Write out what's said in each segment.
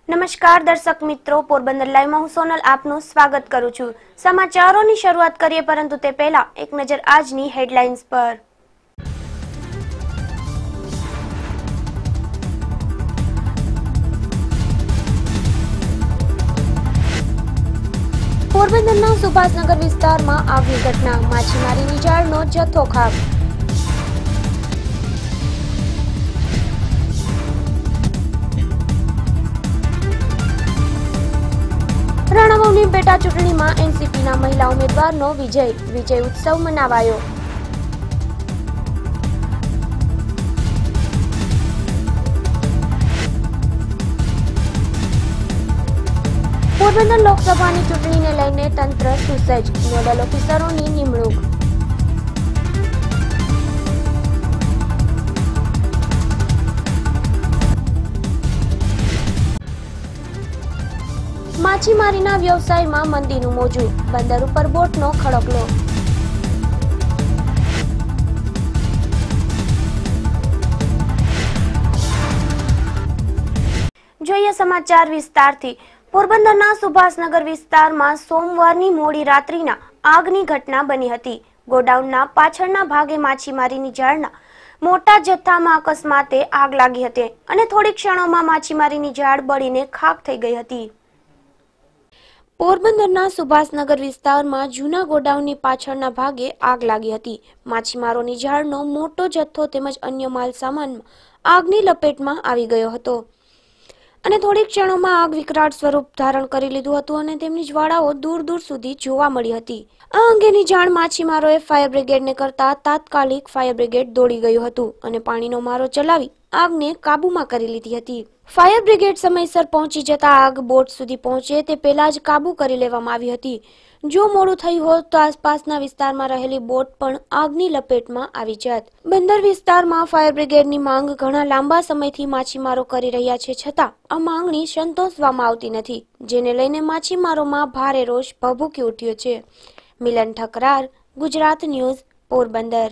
નમસ્કાર દર્શક મિત્રો, પોરબંદર લાઈવમાં હું સોનલ આપનું સ્વાગત કરું છું। સમાચારોની શરૂઆત કરીએ, પરંતુ તે પહેલા એક નજર આજની હેડલાઇન્સ પર। પોરબંદરના સુભાષનગર વિસ્તારમાં આગની ઘટના, માછીમારીની જાળનો જથ્થો ખાક। રાણાવાવની પેટા ચૂંટણીમાં એનસીપીના મહિલા ઉમેદવારનો વિજય ઉત્સવ મનાવાયો। પોરબંદર લોકસભાની ચૂંટણીને લઈને તંત્ર સુસજ્જ, નોડલ ઓફિસરોની નિમણૂક। માછીમારીના વ્યવસાયમાં મંદીનું મોજું, બંદર ઉપર બોટનો ખડકલો। જોઈએ સમાચાર વિસ્તારથી। પોરબંદરના સુભાષનગર વિસ્તારમાં સોમવારની મોડી રાત્રિના આગની ઘટના બની હતી। ગોડાઉનના પાછળના ભાગે માછીમારીની જાળના મોટા જથ્થામાં અકસ્માતે આગ લાગી હતી અને થોડી ક્ષણોમાં માછીમારીની જાળ બળીને ખાક થઈ ગઈ હતી। પોરબંદરના સુભાષનગર વિસ્તારમાં જૂના ગોડાઉનની પાછળના ભાગે આગ લાગી હતી। માછીમારોની જાળનો મોટો જથ્થો તેમજ અન્ય માલ સામાનમાં આગની લપેટમાં આવી ગયો હતો અને થોડી ક્ષણોમાં આગ વિકરાળ સ્વરૂપ ધારણ કરી લીધું હતું અને તેમની જ્વાળાઓ દૂર દૂર સુધી જોવા મળી હતી। આ અંગેની જાણ માછીમારોએ ફાયર બ્રિગેડને કરતા તાત્કાલિક ફાયર બ્રિગેડ દોડી ગયું હતું અને પાણીનો મારો ચલાવી આગને કાબૂમાં કરી લીધી હતી। ફાયર બ્રિગેડ સમયસર પહોંચી જતા આગ બોટ સુધી પહોંચે તે પહેલા જ કાબૂ કરી લેવામાં આવી હતી। જો મોડું થયું હોત તો આસપાસના વિસ્તારમાં રહેલી બોટ પણ આગની લપેટમાં આવી જાત। બંદર વિસ્તારમાં ફાયર બ્રિગેડની માંગ ઘણા લાંબા સમયથી માછીમારો કરી રહ્યા છે, છતાં આ માંગણી સંતોષવામાં આવતી નથી, જેને લઈને માછીમારોમાં ભારે રોષ ભભૂકી ઉઠ્યો છે। મિલન ઠકરાર, ગુજરાત ન્યૂઝ, પોરબંદર।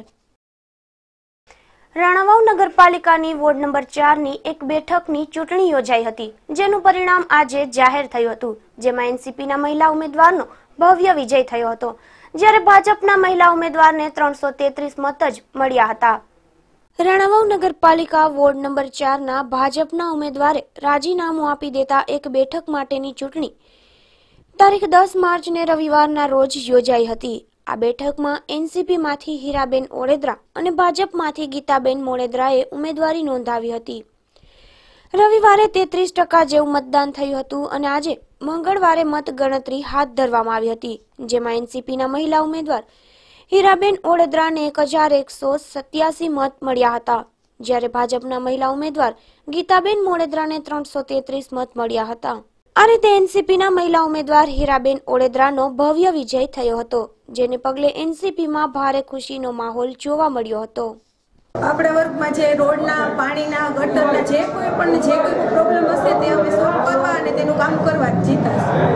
રાણાવાવ નગરપાલિકાની વોર્ડ નંબર 4ની એક બેઠકની ચૂંટણી યોજાઈ હતી, જેનું પરિણામ આજે જાહેર થયું હતું, જેમાં એનસીપીના મહિલા ઉમેદવારનો ભવ્ય વિજય થયો હતો, જ્યારે ભાજપના મહિલા ઉમેદવારને 333 મત જ મળ્યા હતા। રાણાવાવ નગરપાલિકા વોર્ડ નંબર 4ના ભાજપના ઉમેદવારે રાજીનામું આપી દેતા એક બેઠક માટેની ચૂંટણી તારીખ 10 માર્ચને રવિવારના રોજ યોજાઈ હતી। આ બેઠકમાં એનસીપીમાંથી હીરાબેન ઓળેદરા અને ભાજપમાંથી ગીતાબેન મોળેદરાએ ઉમેદવારી નોંધાવી હતી। રવિવારે 33% જેવું મતદાન થયું હતું અને આજે મંગળવારે મત ગણતરી હાથ ધરવામાં આવી હતી, જેમાં એનસીપીના મહિલા ઉમેદવાર હીરાબેન ઓળેદરાને 1187 મત મળ્યા હતા, જ્યારે ભાજપના મહિલા ઉમેદવાર ગીતાબેન મોળેદરાને 333 મત મળ્યા હતા। આ રીતે એનસીપીના મહિલા ઉમેદવાર હીરાબેન ઓળેદરાનો ભવ્ય વિજય થયો હતો, જેને પગલે એનસીપીમાં ભારે ખુશીનો માહોલ જોવા મળ્યો હતો। આપણા વર્ગમાં જે રોડના, પાણીના, ગટરના જે કોઈ પ્રોબ્લેમ હશે તે અમે સોલ્વ કરવા અને તેનું કામ કરવા જીતાશે।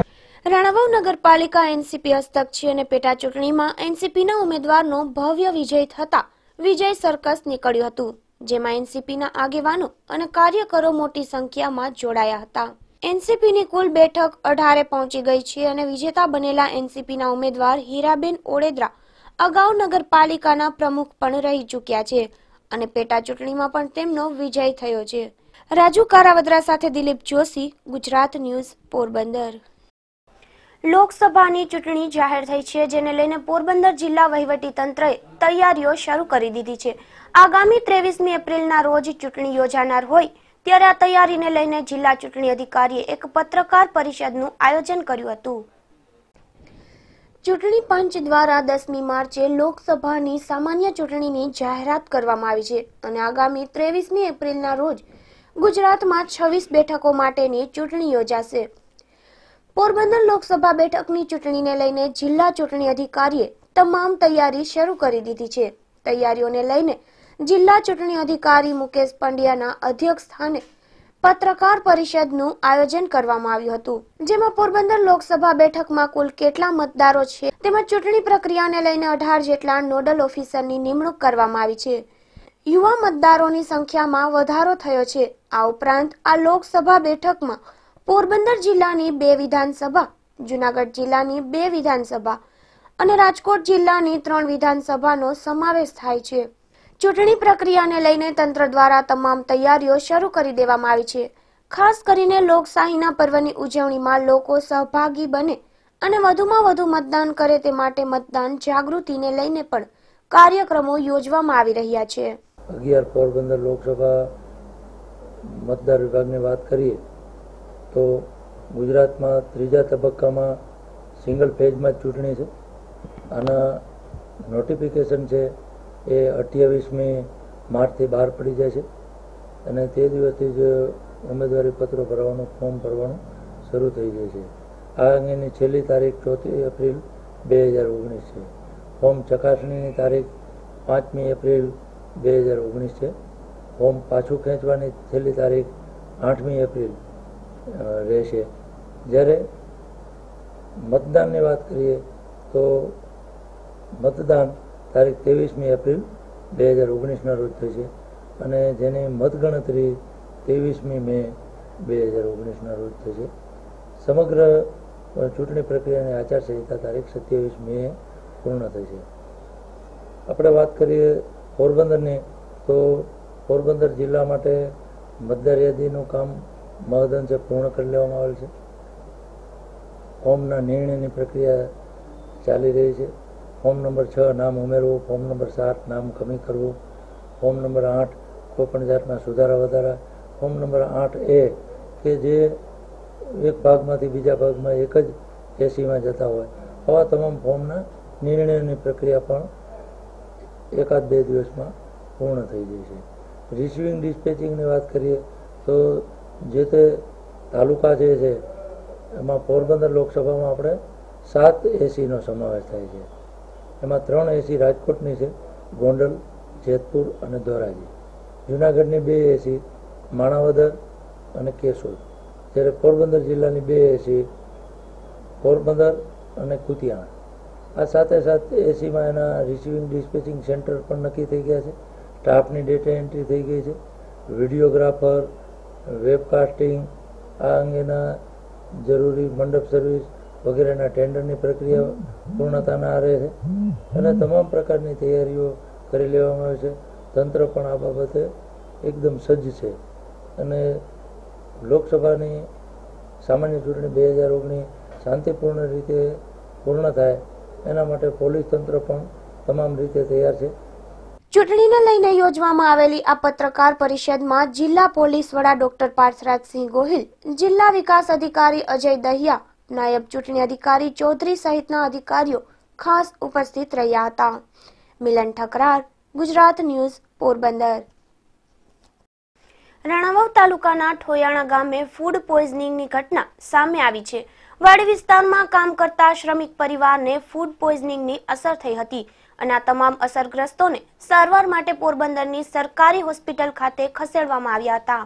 રાણાવાવ નગરપાલિકા એનસીપી હસ્તક છે અને પેટા ચૂંટણીમાં એનસીપીના ઉમેદવારનો ભવ્ય વિજય થતા વિજય સર્કસ નીકળ્યું હતું, જેમાં એનસીપીના આગેવાનો અને કાર્યકરો મોટી સંખ્યામાં જોડાયા હતા। એનસીપીની કુલ બેઠક 18 પહોંચી ગઈ છે અને વિજેતા બનેલા એનસીપીના ઉમેદવાર હીરાબેન ઓળેદરા અગાઉ નગરપાલિકાના પ્રમુખ પણ રહી ચૂક્યા છે અને પેટા ચૂંટણીમાં પણ તેમનો વિજય થયો છે। રાજુ કારાવદરા સાથે દિલીપ જોશી, ગુજરાત ન્યૂઝ, પોરબંદર। લોકસભાની ચૂંટણી જાહેર થઈ છે, જેને લઈને પોરબંદર જિલ્લા વહીવટી તંત્રએ તૈયારીઓ શરૂ કરી દીધી છે। આગામી 23મી એપ્રિલના રોજ ચૂંટણી યોજાનાર હોય ત્યારે આ તૈયારીને લઈને જિલ્લા ચૂંટણી અધિકારીએ એક પત્રકાર પરિષદનું આયોજન કર્યું હતું। ચૂંટણી પંચ દ્વારા 10મી માર્ચે લોકસભાની સામાન્ય ચૂંટણીની જાહેરાત કરવામાં આવી છે અને આગામી 23મી એપ્રિલના રોજ ગુજરાતમાં 26 બેઠકો માટેની ચૂંટણી યોજાશે। પોરબંદર લોકસભા બેઠકની ચૂંટણીને લઈને જિલ્લા ચૂંટણી અધિકારીએ તમામ તૈયારી શરૂ કરી દીધી છે। તૈયારીઓને લઈને જિલ્લા ચૂંટણી અધિકારી મુકેશ પંડ્યાના અધ્યક્ષ સ્થાને પત્રકાર પરિષદનું આયોજન કરવામાં આવ્યું હતું, જેમાં પોરબંદર લોકસભા બેઠકમાં કુલ કેટલા મતદારો છે તેમજ ચૂંટણી પ્રક્રિયાને લઈને 18 જેટલા નોડલ ઓફિસરની નિમણૂક કરવામાં આવી છે। યુવા મતદારોની સંખ્યામાં વધારો થયો છે। આ ઉપરાંત આ લોકસભા બેઠકમાં પોરબંદર જિલ્લાની 2 વિધાનસભા, જૂનાગઢ જિલ્લાની 2 વિધાનસભા અને રાજકોટ જિલ્લાની 3 વિધાનસભાનો સમાવેશ થાય છે. ચૂંટણી પ્રક્રિયાને લઈને તંત્ર દ્વારા તમામ તૈયારીઓ શરૂ કરી દેવામાં આવી છે. ખાસ કરીને લોકશાહીના પર્વની ઉજવણીમાં લોકો સહભાગી બને અને વધુમાં વધુ મતદાન કરે તે માટે મતદાન જાગૃતિને લઈને પણ કાર્યક્રમો યોજવામાં આવી રહ્યા છે. 11 પોરબંદર લોકસભા મતદાર વિભાગની વાત કરીએ તો ગુજરાતમાં 3જા તબક્કામાં સિંગલ ફેઝમાં ચૂંટણી છે. આના નોટિફિકેશન છે એ 28મી માર્ચથી બહાર પડી જાય છે અને તે દિવસથી જ ઉમેદવારી પત્રો ભરવાનું, ફોર્મ ભરવાનું શરૂ થઈ જાય છે. આ અંગેની છેલ્લી તારીખ 4 એપ્રિલ 2019 છે. ફોર્મ ચકાસણીની તારીખ 5મી એપ્રિલ 2019 છે. ફોર્મ પાછું ખેંચવાની છેલ્લી તારીખ 8મી એપ્રિલ રહેશે. જ્યારે મતદાનની વાત કરીએ તો મતદાન તારીખ 23મી એપ્રિલ 2019ના રોજ થશે અને જેની મતગણતરી 23મી મે 2019ના રોજ થશે. સમગ્ર ચૂંટણી પ્રક્રિયાની આચારસંહિતા તારીખ 27 મે પૂર્ણ થશે. આપણે વાત કરીએ પોરબંદરની તો પોરબંદર જિલ્લા માટે મતદાર યાદીનું કામ મહદઅંશે પૂર્ણ કરી લેવામાં આવેલ છે. ફોર્મના નિર્ણયની પ્રક્રિયા ચાલી રહી છે. ફોર્મ નંબર 6 નામ ઉમેરવું, ફોર્મ નંબર 7 નામ કમી કરવું, ફોર્મ નંબર 8 કોઈપણ જાતના સુધારા વધારા, ફોર્મ નંબર 8A કે જે એક ભાગમાંથી બીજા ભાગમાં એક જ એસીમાં જતા હોય, આવા તમામ ફોર્મના નિર્ણયની પ્રક્રિયા પણ 1-2 દિવસમાં પૂર્ણ થઈ જાય છે. રિસીવિંગ ડિસ્પેચિંગની વાત કરીએ તો જે તે તાલુકા જે છે એમાં પોરબંદર લોકસભામાં આપણે 7 એસીનો સમાવેશ થાય છે. એમાં 3 એસી રાજકોટની છે, ગોંડલ, જેતપુર અને ધોરાજી. જૂનાગઢની 2 એસી માણાવદર અને કેશોદ. જ્યારે પોરબંદર જિલ્લાની 2 એસી પોરબંદર અને કુતિયાણા. આ સાથે એસીમાં એના રિસીવિંગ ડિસ્પેચિંગ સેન્ટર પણ નક્કી થઈ ગયા છે. સ્ટાફની ડેટા એન્ટ્રી થઈ ગઈ છે. વિડીયોગ્રાફર, વેબકાસ્ટિંગ, આ અંગેના જરૂરી મંડપ સર્વિસ વગેરેના ટેન્ડરની પ્રક્રિયા પૂર્ણતાના આરે છે અને તમામ પ્રકારની તૈયારીઓ કરી લેવામાં આવે છે. તંત્ર પણ આ બાબતે એકદમ સજ્જ છે અને લોકસભાની સામાન્ય ચૂંટણી 2019 શાંતિપૂર્ણ રીતે પૂર્ણ થાય એના માટે પોલીસ તંત્ર પણ તમામ રીતે તૈયાર છે. ચૂંટણીને લઈને યોજવામાં આવેલી આ પત્રકાર પરિષદમાં જિલ્લા પોલીસ વડા ડોક્ટર પાર્થરાજસિંહ ગોહિલ, જિલ્લા વિકાસ અધિકારી અજય દહિયા, નાયબ ચૂંટણી અધિકારી ચૌધરી સહિતના અધિકારીઓ ખાસ ઉપસ્થિત રહ્યા હતા. મિલન ઠકરાર, ગુજરાત ન્યૂઝ, પોરબંદર. રાણાવાવ તાલુકાના ઠોયાણા ગામે ફૂડ પોઈઝનિંગની ઘટના સામે આવી છે. વાડી વિસ્તારમાં કામ કરતા શ્રમિક પરિવારને ફૂડ પોઈઝનિંગની અસર થઈ હતી અને આ તમામ અસરગ્રસ્તોને સારવાર માટે પોરબંદરની સરકારી હોસ્પિટલ ખાતે ખસેડવામાં આવ્યા હતા.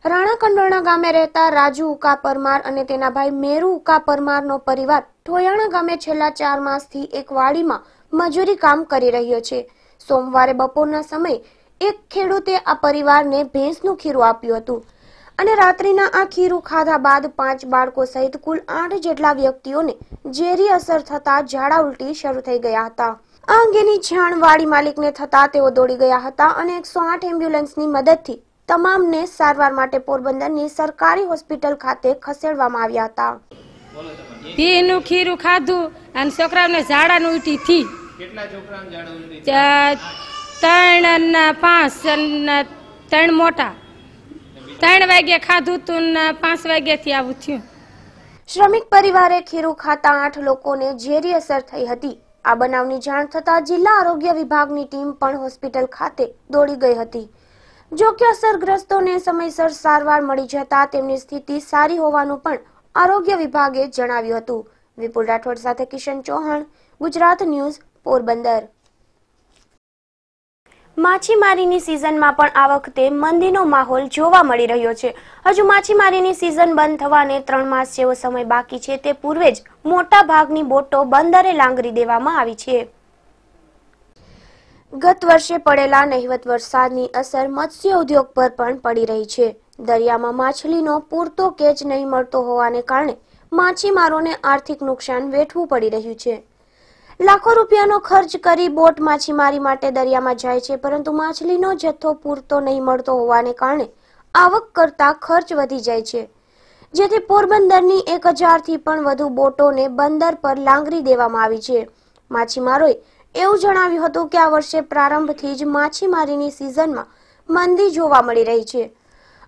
રાણા કંડોરણા ગામે રહેતા રાજુ ઉકા પરમાર અને તેના ભાઈ મેરુ ઉકા પરમારનો પરિવાર ઠોયાણા ગામે છેલ્લા 4 માસથી એક વાડીમાં મજૂરી કામ કરી રહ્યો છે. સોમવારે બપોરના સમયે એક ખેડૂતે આ પરિવારને ભેંસનું ખીરું આપ્યું હતું અને રાત્રિના આ ખીરું ખાધા બાદ 5 બાળકો સહિત કુલ 8 જેટલા વ્યક્તિઓને ઝેરી અસર થતા ઝાડા ઉલટી શરૂ થઈ ગયા હતા. આ અંગેની જાણ વાડી માલિકને થતા તેઓ દોડી ગયા હતા અને 108 એમ્બ્યુલન્સની મદદથી તમામને સારવાર માટે પોરબંદરની સરકારી હોસ્પિટલ ખાતે ખસેડવામાં આવ્યા હતા. એનું ખીરું ખાધું અને છોકરાઓને ઝાડાનું ઉલટી થી. કેટલા છોકરાઓને ઝાડા ઉલટી? 3 અને 5 અને 3 મોટા. 3 વાગે ખાધું તું ને 5 વાગ્યાથી આવું થયું. શ્રમિક પરિવારે ખીરું ખાતા 8 લોકોને ઝેરી અસર થઈ હતી. આ બનાવની જાણ થતાં જિલ્લા આરોગ્ય વિભાગની ટીમ પણ હોસ્પિટલ ખાતે દોડી ગઈ હતી. જો કે અસરગ્રસ્તોને સમયસર સારવાર મળી જતા તેમની સ્થિતિ સારી હોવાનું પણ આરોગ્ય વિભાગે જણાવ્યું હતું. વિપુલ રાઠોડ સાથે કિશન ચૌહાણ, ગુજરાત ન્યૂઝ, પોરબંદર. માછીમારીની સિઝનમાં પણ આ વખતે મંદીનો માહોલ જોવા મળી રહ્યો છે. હજુ માછીમારીની સિઝન બંધ થવાને 3 માસ જેવો સમય બાકી છે તે પૂર્વે જ મોટા ભાગની બોટો બંદરે લાંગરી દેવામાં આવી છે. ગત વર્ષે પડેલા નહિવત વરસાદની અસર મત્સ્ય ઉદ્યોગ પર પણ પડી રહી છે, દરિયામાં માછલીનો પૂરતો કેચ નહીં મળતો હોવાને કારણે માછીમારોને આર્થિક નુકસાન વેઠવું પડી રહ્યું છે. લાખો રૂપિયાનો ખર્ચ કરી બોટ માછીમારી માટે દરિયામાં જાય છે, પરંતુ માછલીનો જથ્થો પૂરતો નહીં મળતો હોવાને કારણે આવક કરતા ખર્ચ વધી જાય છે, જેથી પોરબંદરની 1000થી પણ વધુ બોટોને બંદર પર લાંગરી દેવામાં આવી છે. માછીમારોએ એવું જણાવ્યું હતું કે આ વર્ષે પ્રારંભથી જ માછીમારીની સિઝનમાં મંદી જોવા મળી રહી છે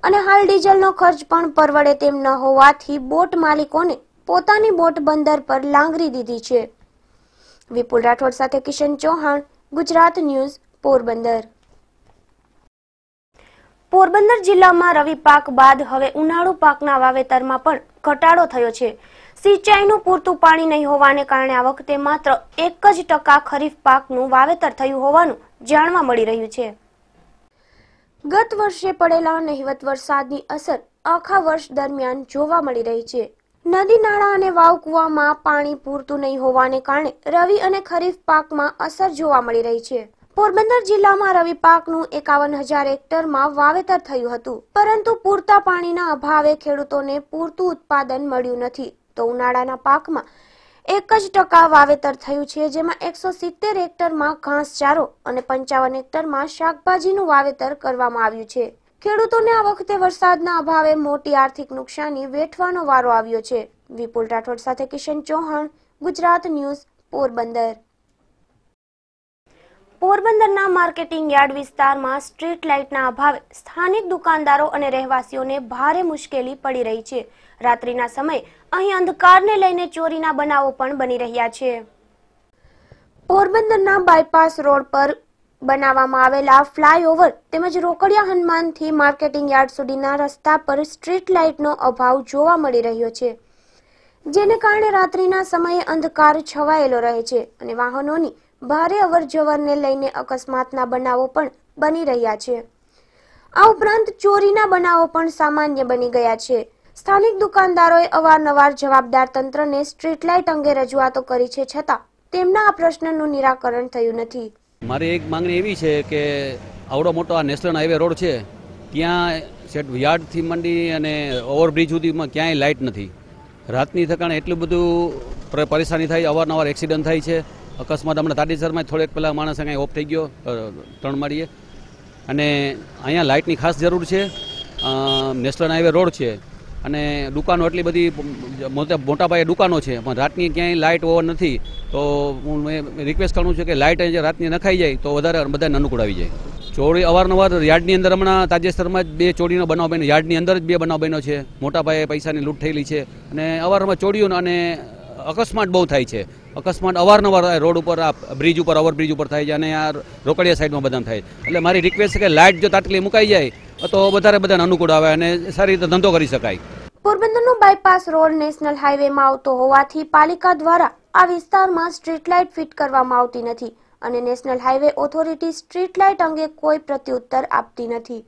અને હાલ ડીઝલનો ખર્ચ પણ પરવડે તેમ ન હોવાથી બોટ માલિકોને પોતાની બોટ બંદર પર લાંગરી દીધી છે. વિપુલ રાઠોડ સાથે કિશન ચૌહાણ, ગુજરાત ન્યૂઝ, પોરબંદર. પોરબંદર જિલ્લામાં રવિ પાક બાદ હવે ઉનાળુ પાકના વાવેતરમાં પણ ઘટાડો થયો છે. સિંચાઈનું પૂરતું પાણી નહીં હોવાને કારણે આ વખતે માત્ર 1% ખરીફ પાકનું વાવેતર થયું હોવાનું જાણવા મળી રહ્યું છે. ગત વર્ષે પડેલા નહિવત વરસાદની અસર આખા વર્ષ દરમિયાન જોવા મળી રહી છે. નદી નાળા અને વાવ કુવામાં પાણી પૂરતું નહીં હોવાને કારણે રવિ અને ખરીફ પાકમાં અસર જોવા મળી રહી છે. પોરબંદર જિલ્લામાં રવિ પાકનું 51,000 હેક્ટરમાં વાવેતર થયું હતું, પરંતુ પૂરતા પાણીના અભાવે ખેડૂતોને પૂરતું ઉત્પાદન મળ્યું નથી. તો ઉનાળાના પાકમાં 1% વાવેતર થયું છે, જેમાં 170 હેક્ટરમાં ઘાસચારો અને 55 હેક્ટરમાં શાકભાજીનું વાવેતર કરવામાં આવ્યું છે. ખેડૂતોને આ વખતે વરસાદના અભાવે મોટી આર્થિક નુકસાની વેઠવાનો વારો આવ્યો છે. વિપુલ રાઠોડ સાથે કિશન ચૌહાણ, ગુજરાત ન્યૂઝ, પોરબંદર. પોરબંદરના માર્કેટિંગ યાર્ડ વિસ્તારમાં સ્ટ્રીટ લાઇટના અભાવે સ્થાનિક દુકાનદારો અને રહેવાસીઓને ભારે મુશ્કેલી પડી રહી છે. રાત્રિના સમયે અહીં અંધકારને લઈને ચોરીના બનાવો પણ બની રહ્યા છે. પોરબંદરના બાયપાસ રોડ પર બનાવવામાં આવેલા ફ્લાયઓવર તેમજ રોકડિયા હનુમાનથી માર્કેટિંગ યાર્ડ સુધીના રસ્તા પર સ્ટ્રીટ લાઇટનો અભાવ જોવા મળી રહ્યો છે, જેને કારણે રાત્રિના સમયે અંધકાર છવાયેલો રહે છે અને વાહનોની ભારે અવરજવરને લઈને અકસ્માતના બનાવો પણ બની રહ્યા છે. આ ઉપરાંત ચોરીના બનાવો પણ સામાન્ય બની ગયા છે. સ્થાનિક દુકાનદારોએ અવારનવાર જવાબદાર તંત્રને સ્ટ્રીટ લાઇટ અંગે રજૂઆતો કરી છે, છતાં તેમના આ પ્રશ્નનું નિરાકરણ થયું નથી. મારી એક માંગણી એવી છે કે આવડો મોટો આ નેશનલ હાઈવે રોડ છે, ત્યાં યાર્ડથી મંડી અને ઓવરબ્રિજ સુધીમાં ક્યાંય લાઇટ નથી. રાતની થકાણે એટલું બધું પરેશાની થાય, અવારનવાર એક્સિડન્ટ થાય છે. અકસ્માત હમણાં તાડેસરમાં થોડેક પહેલાં માણસ કંઈ ઓફ થઈ ગયો 3 માળીએ. અને અહીંયા લાઇટની ખાસ જરૂર છે. નેશનલ હાઈવે રોડ છે અને દુકાનો એટલી બધી મોટા પાયે દુકાનો છે, પણ રાતની ક્યાંય લાઇટ ઓવર નથી. તો હું રિક્વેસ્ટ કરું છું કે લાઇટ રાતની નખાઈ જાય તો વધારે બધાને અનુકૂળ આવી જાય. ચોરી અવારનવાર યાર્ડની અંદર હમણાં તાજેતરમાં જ 2 ચોરીનો બનાવ બન્યો, યાર્ડની અંદર જ 2 બનાવ બન્યો છે. મોટા પાયે પૈસાની લૂંટ થયેલી છે અને અવારનવાર ચોરીઓ અને અકસ્માત બહુ થાય છે. અકસ્માત અવારનવાર રોડ ઉપર, આ બ્રિજ ઉપર, ઓવરબ્રિજ ઉપર થાય છે અને આ રોકડિયા સાઈડમાં બધા થાય. એટલે મારી રિક્વેસ્ટ છે કે લાઇટ જો તાત્કાલિક મુકાઈ જાય તો વધારે બધાને અનુકૂળ આવે અને સારી રીતે ધંધો કરી શકાય. પોરબંદરનો બાયપાસ રોડ નેશનલ હાઈવેમાં આવતો હોવાથી પાલિકા દ્વારા આ વિસ્તારમાં સ્ટ્રીટ લાઇટ ફિટ કરવામાં આવતી નથી અને national highway authority street light અંગે કોઈ પ્રત્યુત્તર આપતી નથી,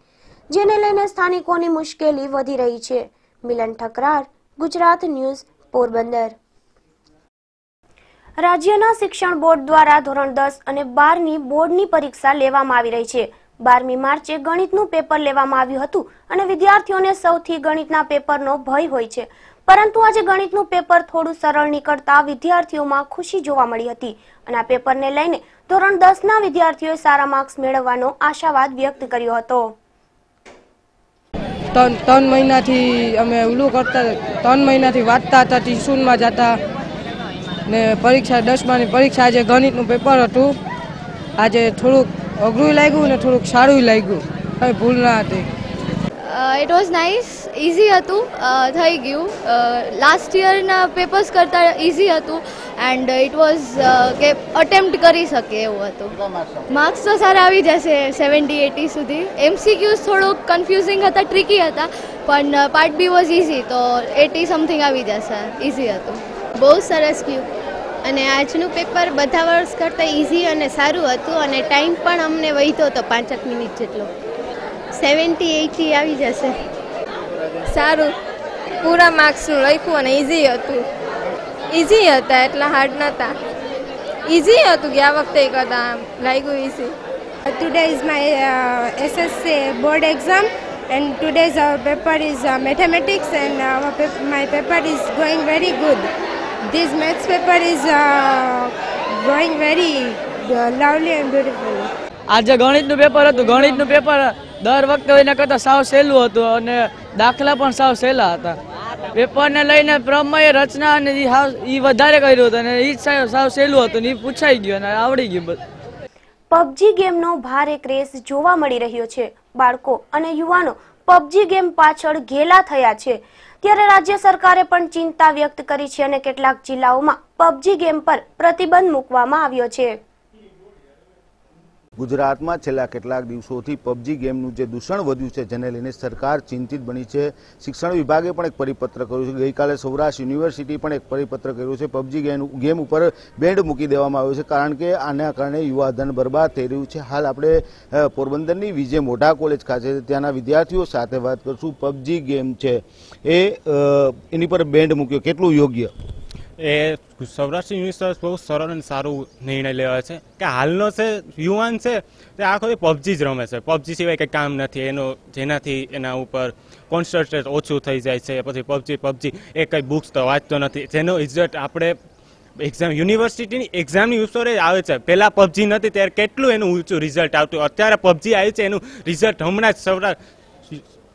જેને લઈને સ્થાનિકોની મુશ્કેલી વધી રહી છે. મિલન ઠકરાર, ગુજરાત ન્યૂઝ, પોરબંદર. રાજ્યના શિક્ષણ બોર્ડ દ્વારા ધોરણ 10 અને 12ની બોર્ડની પરીક્ષા લેવામાં આવી રહી છે. 12મી માર્ચે ગણિતનું પેપર લેવામાં આવ્યું હતું અને વિદ્યાર્થીઓને સૌથી ગણિતના પેપરનો ભય હોય છે, પરંતુ આજે ગણિતનું પેપર થોડું સરળ નીકળતા વિદ્યાર્થીઓમાં ખુશી જોવા મળી હતી અને આ પેપરને લઈને ધોરણ 10ના વિદ્યાર્થીઓએ સારા માર્ક્સ મેળવવાનો આશાવાદ વ્યક્ત કર્યો હતો. 3 મહિનાથી અમે ઓલું કરતા, 3 મહિનાથી વાંચતા હતા, ટ્યુશનમાં જતા ને પરીક્ષા 10માની પરીક્ષા, આજે ગણિતનું પેપર હતું. આજે થોડુંક અઘરું લાગ્યું ને થોડુંક સારું લાગ્યું, કંઈ ભૂલ ના હતી. ઇટ વોઝ નાઇસ, ઇઝી હતું, થઈ ગયું. લાસ્ટ યરના પેપર્સ કરતાં ઇઝી હતું એન્ડ ઇટ વોઝ કે અટેમ્પ્ટ કરી શકે એવું હતું. માર્ક્સ તો સારા આવી જશે 70-80 સુધી. MCQs થોડુંક કન્ફ્યુઝિંગ હતા, ટ્રિકી હતા, પણ પાર્ટ બી વોઝ ઇઝી, તો 80 સમથિંગ આવી જશે, ઇઝી હતું. બહુ સરસ ગયું અને આજનું પેપર બધા વર્ષ કરતાં ઇઝી અને સારું હતું અને ટાઈમ પણ અમને વધ્યો હતો 5 મિનિટ જેટલો. 70-80 આવી જશે. સારું, પૂરા માર્ક્સનું લખ્યું અને ઇઝી હતું. ઇઝી હતા, એટલા હાર્ડ નહોતા. ઇઝી હતું ગયા વખતે કરતાં, લાગ્યું easy. Today is my SSC board exam and today's our paper is mathematics, and my paper is going very good. This maths paper is going very lovely and beautiful. આજે ગણિતનું paper હતું. ગણિતનું paper દર વખતે એના કરતાં સાવ સહેલું હતું અને દાખલા પણ સાવ સહેલા હતા. પેપરને લઈને પ્રમેય રચના અને એ વધારે કર્યું હતું અને એ સાવ સહેલું હતું ને એ પૂછાઈ ગયું અને આવડી ગયું બધું. પબજી ગેમનો ભારે ક્રેઝ જોવા મળી રહ્યો છે. બાળકો અને યુવાનો પબજી ગેમ પાછળ ઘેલા થયા છે. ત્યારે રાજ્ય સરકારે પણ ચિંતા વ્યક્ત કરી છે અને કેટલાક જિલ્લાઓમાં પબજી ગેમ પર પ્રતિબંધ મૂકવામાં આવ્યો છે. ગુજરાતમાં છેલ્લા કેટલાક દિવસોથી પબજી ગેમનું જે દૂષણ વધ્યું છે જેને લઈને સરકાર ચિંતિત બની છે. શિક્ષણ વિભાગે પણ એક પરિપત્ર કર્યું છે. ગઈકાલે સૌરાષ્ટ્ર યુનિવર્સિટી પણ એક પરિપત્ર કર્યું છે. પબજી ગેમ ઉપર બેન્ડ મૂકી દેવામાં આવ્યો છે કારણ કે આના કારણે યુવાધન બરબાદ થઈ રહ્યું છે. હાલ આપણે પોરબંદરની વિજય મોઢા કોલેજ ખાતે ત્યાંના વિદ્યાર્થીઓ સાથે વાત કરશું. પબજી ગેમ છે એની પર બેન્ડ મૂક્યો, કેટલું યોગ્ય? એ સૌરાષ્ટ્ર યુનિવર્સિટી બહુ સરળ અને સારું નિર્ણય લેવાય છે કે હાલનો છે યુવાન છે તે આખો પબજી જ રમે છે. પબજી સિવાય કંઈ કામ નથી એનો, જેનાથી એના ઉપર કોન્સન્ટ્રેટ ઓછું થઈ જાય છે. પછી પબજી એ કંઈ બુક્સ તો વાંચતો નથી, જેનો રિઝલ્ટ આપણે એક્ઝામ યુનિવર્સિટીની એક્ઝામની ઉપર આવે છે. પહેલાં પબજી નથી ત્યારે કેટલું એનું ઊંચું રિઝલ્ટ આવતું. અત્યારે પબજી આવી છે એનું રિઝલ્ટ હમણાં જ સૌરાષ્ટ્ર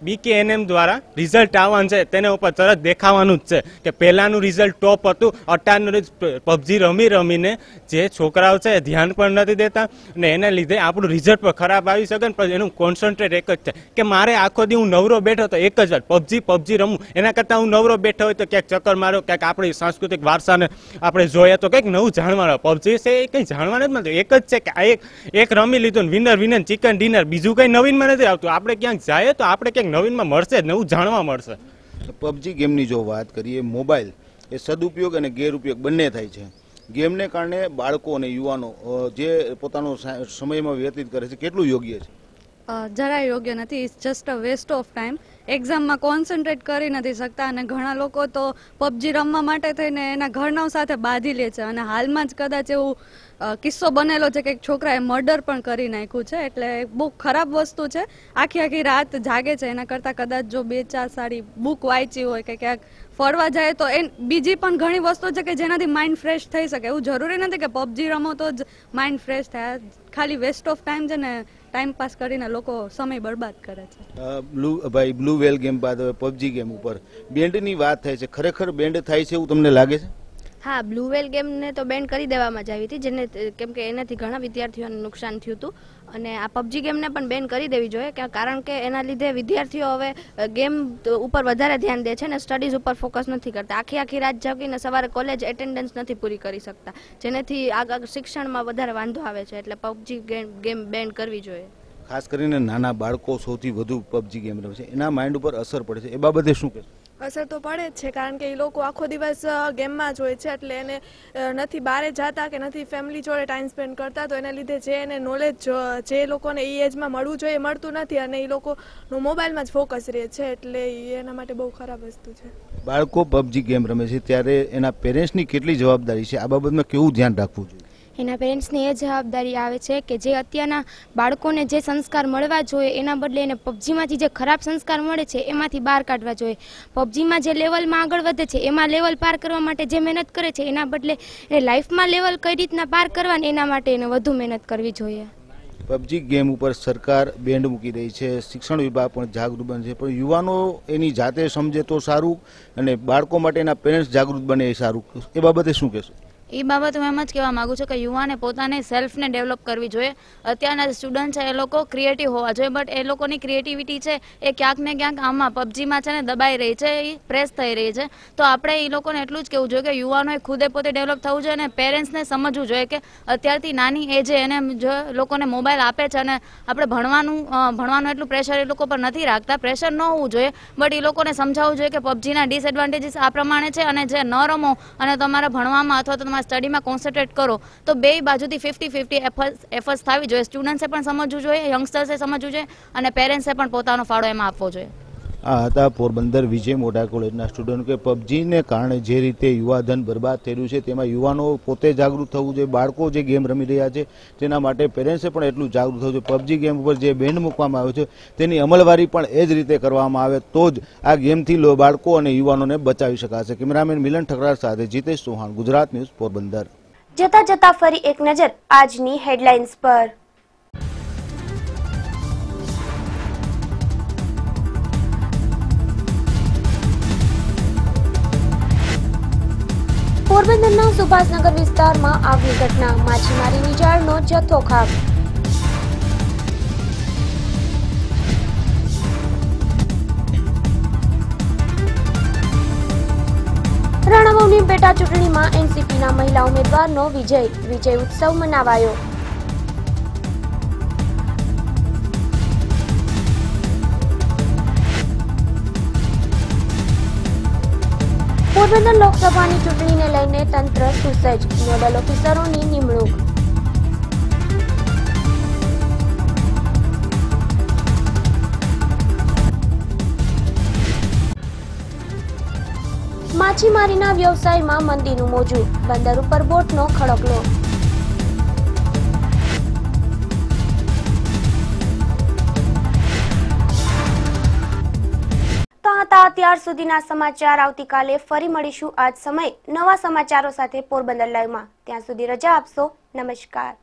BKNM દ્વારા રિઝલ્ટ આવવાનું છે તેના ઉપર તરત દેખાવાનું જ છે કે પહેલાંનું રિઝલ્ટ ટોપ હતું. અત્યારનું પબજી રમીને જે છોકરાઓ છે એ ધ્યાન પણ નથી દેતા અને એના લીધે આપણું રિઝલ્ટ પણ ખરાબ આવી શકે ને. પછી એનું કોન્સન્ટ્રેટ એક જ છે કે મારે આખો દી હું નવરો બેઠો તો એક જ વાર પબજી રમું, એના કરતાં હું નવરો બેઠો હોય તો ક્યાંક ચક્કર મારો, ક્યાંક આપણી સાંસ્કૃતિક વારસાને આપણે જોઈએ તો કંઈક નવું જાણવાનું. પબજી છે એ કંઈ જાણવાનું જ નથી. એક જ છે કે આ એક રમી લીધું ને વિનર ચિકન ડિનર, બીજું કંઈ નવીનમાં નથી આવતું. આપણે ક્યાંક જાય તો આપણે ક્યાંક નવીનમાં મળશે, નવું જાણવા મળશે. પબજી ગેમની જો વાત કરીએ, મોબાઈલ એ સદુપયોગ અને ગેરઉપયોગ બંને થાય છે. ગેમને કારણે બાળકો અને યુવાનો જે પોતાનો સમયમાં વ્યતીત કરે છે કેટલું યોગ્ય છે? જરાય યોગ્ય નથી. It's just a waste of time. એક્ઝામમાં કોન્સન્ટ્રેટ કરી નથી શકતા અને ઘણા લોકો તો પબજી રમવા માટે થઈને એના ઘરનાઓ સાથે બાંધી લે છે અને હાલમાં જ કદાચ એવું કિસ્સો બનેલો છે કે એક છોકરાએ મર્ડર પણ કરી નાખ્યું છે. એટલે બહુ ખરાબ વસ્તુ છે. આખી રાત જાગે છે એના કરતાં કદાચ જો 2-4 સારી બુક વાંચી હોય કે ક્યાંક ફરવા જાય તો એ બીજી પણ ઘણી વસ્તુ છે કે જેનાથી માઇન્ડ ફ્રેશ થઈ શકે. એવું જરૂરી નથી કે પબજી રમો તો જ માઇન્ડ ફ્રેશ થાય. ખાલી વેસ્ટ ઓફ ટાઈમ છે ને ટાઈમ પાસ કરીને લોકો સમય બરબાદ કરે છે. બ્લુ વેલ ગેમ બાદ હવે પબજી ગેમ ઉપર બેન્ડની વાત થાય છે. ખરેખર બેન્ડ થાય છે એવું તમને લાગે છે? હા, બ્લુ વેલ ગેમને તો બેન કરી દેવામાં જ આવી હતી, જેને કેમ કે એનાથી ઘણા વિદ્યાર્થીઓને નુકસાન થયું હતું અને આ પબજી ગેમને પણ બેન કરી દેવી જોઈએ કારણ કે એના લીધે વિદ્યાર્થીઓ હવે ગેમ ઉપર વધારે ધ્યાન દે છે ને સ્ટડીઝ ઉપર ફોકસ નથી કરતા. આખી રાત જાગીને સવારે કોલેજ એટેન્ડન્સ નથી પૂરી કરી શકતા, જેનાથી આગળ શિક્ષણમાં વધારે વાંધો આવે છે. એટલે પબજી ગેમ બેન કરવી જોઈએ. ખાસ કરીને નાના બાળકો સૌથી વધુ પબજી ગેમ રમે છે, એના માઇન્ડ ઉપર અસર પડે છે. એ બાબતે શું કહેશો? અસર તો પડે જ છે કારણ કે એ લોકો આખો દિવસ ગેમમાં જ હોય છે. એટલે એને નથી બહાર જતા કે નથી ફેમિલી જોડે ટાઈમ સ્પેન્ડ કરતા, તો એના લીધે જે એને નોલેજ જે લોકોને એ એજમાં મળવું જોઈએ મળતું નથી અને એ લોકોનું મોબાઈલમાં જ ફોકસ રહે છે. એટલે એના માટે બહુ ખરાબ વસ્તુ છે. બાળકો પબજી ગેમ રમે છે ત્યારે એના પેરેન્ટ્સની કેટલી જવાબદારી છે? આ બાબતમાં કેવું ધ્યાન રાખવું જોઈએ? એના પેરેન્ટ્સની એ જવાબદારી આવે છે કે જે અત્યારના બાળકોને જે સંસ્કાર મળવા જોઈએ એના બદલે એને પબજીમાંથી જે ખરાબ સંસ્કાર મળે છે એમાંથી બહાર કાઢવા જોઈએ. પબજીમાં જે લેવલમાં આગળ વધે છે એમાં લેવલ પાર કરવા માટે જે મહેનત કરે છે એના બદલે એને લાઈફમાં લેવલ કઈ રીતના પાર કરવાની એના માટે એને વધુ મહેનત કરવી જોઈએ. પબજી ગેમ ઉપર સરકાર બેન્ડ મૂકી રહી છે, શિક્ષણ વિભાગ પણ જાગૃત બને છે, પણ યુવાનો એની જાતે સમજે તો સારું અને બાળકો માટે એના પેરેન્ટ્સ જાગૃત બને એ સારું. એ બાબતે શું કહેશો? એ બાબત હું એમ જ કહેવા માગું છું કે યુવાને પોતાને સેલ્ફને ડેવલપ કરવી જોઈએ. અત્યારના સ્ટુડન્ટ છે એ લોકો ક્રિએટિવ હોવા જોઈએ, બટ એ લોકોની ક્રિએટિવિટી છે એ ક્યાંક ને ક્યાંક આમાં પબજીમાં છે ને દબાઈ રહી છે, એ પ્રેસ થઈ રહી છે. તો આપણે એ લોકોને એટલું જ કહેવું જોઈએ કે યુવાનોએ ખુદે પોતે ડેવલપ થવું જોઈએ અને પેરેન્ટ્સને સમજવું જોઈએ કે અત્યારથી નાની એજે એને જો લોકોને મોબાઈલ આપે છે અને આપણે ભણવાનું એટલું પ્રેશર એ લોકો પર નથી રાખતા. પ્રેશર ન હોવું જોઈએ, બટ એ લોકોને સમજાવવું જોઈએ કે પબજીના ડિસએડવાન્ટેજીસ આ પ્રમાણે છે અને જે ન રમો અને તમારા ભણવામાં અથવા તો સ્ટડીમાં કોન્સન્ટ્રેટ કરો તો બે બાજુથી 50-50 એફર્ટ્સ થવી જોઈએ. સ્ટુડન્ટ્સે પણ સમજવું જોઈએ, યંગસ્ટર્સે સમજવું જોઈએ અને પેરેન્ટ્સે પણ પોતાનો ફાળો એમાં આપવો જોઈએ. આ હતા પોરબંદર વિજય મોઢા કોલેજના સ્ટુડન્ટ કે પબજીને કારણે જે રીતે યુવાધન બરબાદ થઈ રહ્યું છે તેમાં યુવાનો પોતે જાગૃત થવું જોઈએ. બાળકો જે ગેમ રમી રહ્યા છે તેના માટે પેરેન્ટ્સે પણ એટલું જાગૃત થવું જોઈએ. પબજી ગેમ ઉપર જે બેન મૂકવામાં આવ્યો છે તેની અમલવારી પણ એ જ રીતે કરવામાં આવે તો જ આ ગેમથી બાળકો અને યુવાનોને બચાવી શકાશે. કેમેરામેન મિલન ઠકરાર સાથે જીતેશ ચૌહાણ, ગુજરાત ન્યૂઝ, પોરબંદર. જતા જતા ફરી એક નજર આજની હેડલાઇન્સ પર. પોરબંદરના સુભાષનગર વિસ્તારમાં આગની ઘટના, માછીમારીની જાળનો જથ્થો ખાક. રણાવાવની પેટા ચૂંટણીમાં એનસીપીના મહિલા ઉમેદવારનો વિજય ઉત્સવ મનાવાયો. પોરબંદર લોકસભાની ચૂંટણીને લઈને તંત્ર સુસજ્જ, નોડલ ઓફિસરોની નિમણૂક. માછીમારીના વ્યવસાયમાં મંદીનું મોજું, બંદર ઉપર બોટનો ખડકલો. અત્યાર સુધીના સમાચાર. આવતીકાલે ફરી મળીશું આજ સમય નવા સમાચારો સાથે પોરબંદર લાઈવમાં. ત્યાં સુધી રજા આપશો. નમસ્કાર.